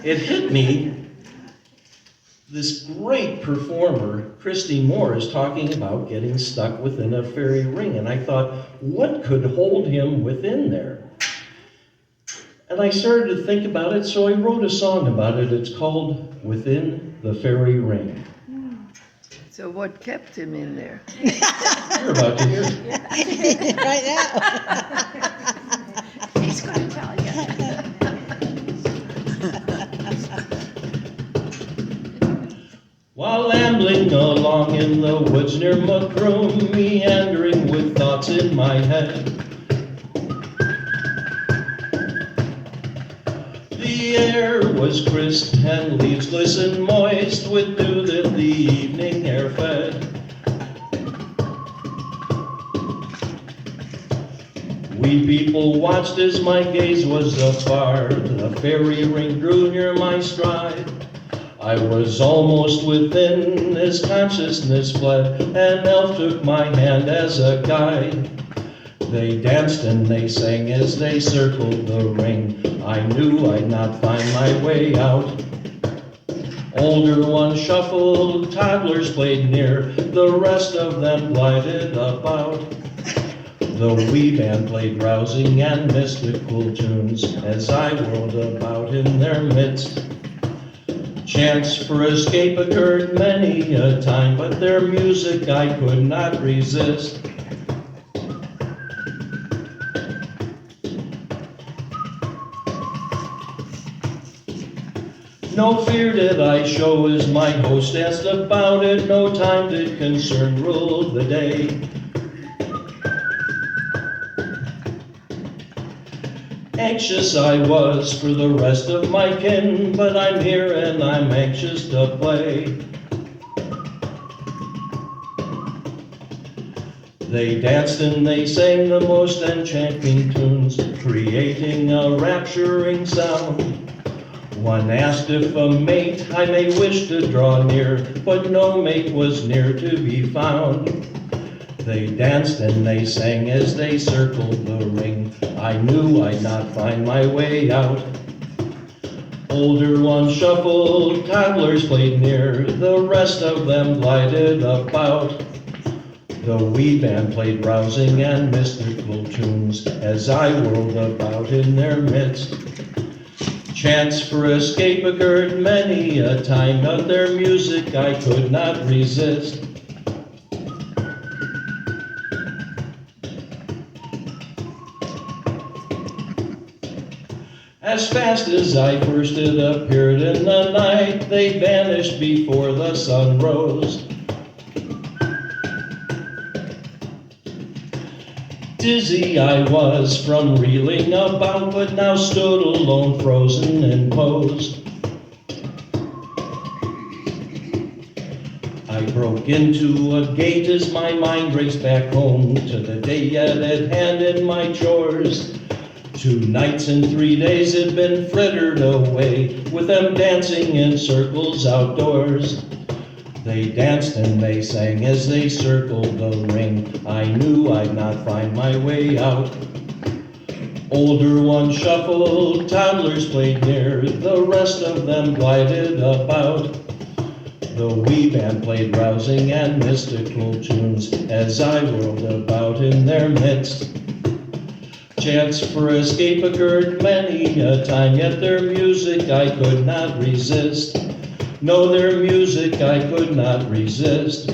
it hit me, this great performer, Christy Moore, is talking about getting stuck within a fairy ring. And I thought, what could hold him within there? And I started to think about it, so I wrote a song about it. It's called Within the Fairy Ring. So what kept him in there? You're about to hear it. Right now. He's going to tell you. While ambling along in the woods near McBride, meandering with thoughts in my head, the air was crisp and leaves glistened moist with dew that the evening air fed. We people watched as my gaze was afar. The fairy ring drew near my stride. I was almost within as consciousness fled. An elf took my hand as a guide. They danced and they sang as they circled the ring. I knew I'd not find my way out. Older ones shuffled, toddlers played near. The rest of them glided about. The wee band played rousing and mystical tunes as I whirled about in their midst. Chance for escape occurred many a time, but their music I could not resist. No fear did I show as my host asked about it. No time did concern rule the day. Anxious I was for the rest of my kin, but I'm here and I'm anxious to play. They danced and they sang the most enchanting tunes, creating a rapturing sound. One asked if a mate I may wish to draw near, but no mate was near to be found. They danced and they sang as they circled the ring. I knew I'd not find my way out. Older ones shuffled, toddlers played near. The rest of them glided about. The wee band played rousing and mystical tunes as I whirled about in their midst. Chance for escape occurred many a time, but their music I could not resist. As fast as I first it appeared in the night, they vanished before the sun rose. Dizzy I was from reeling about, but now stood alone, frozen in pose. I broke into a gate as my mind raced back home to the day yet at hand in my chores. 2 nights and 3 days had been frittered away, with them dancing in circles outdoors. They danced and they sang as they circled the ring. I knew I'd not find my way out. Older ones shuffled, toddlers played near. The rest of them glided about. The wee band played rousing and mystical tunes as I whirled about in their midst. Chance for escape occurred many a time, yet their music I could not resist. No, their music I could not resist.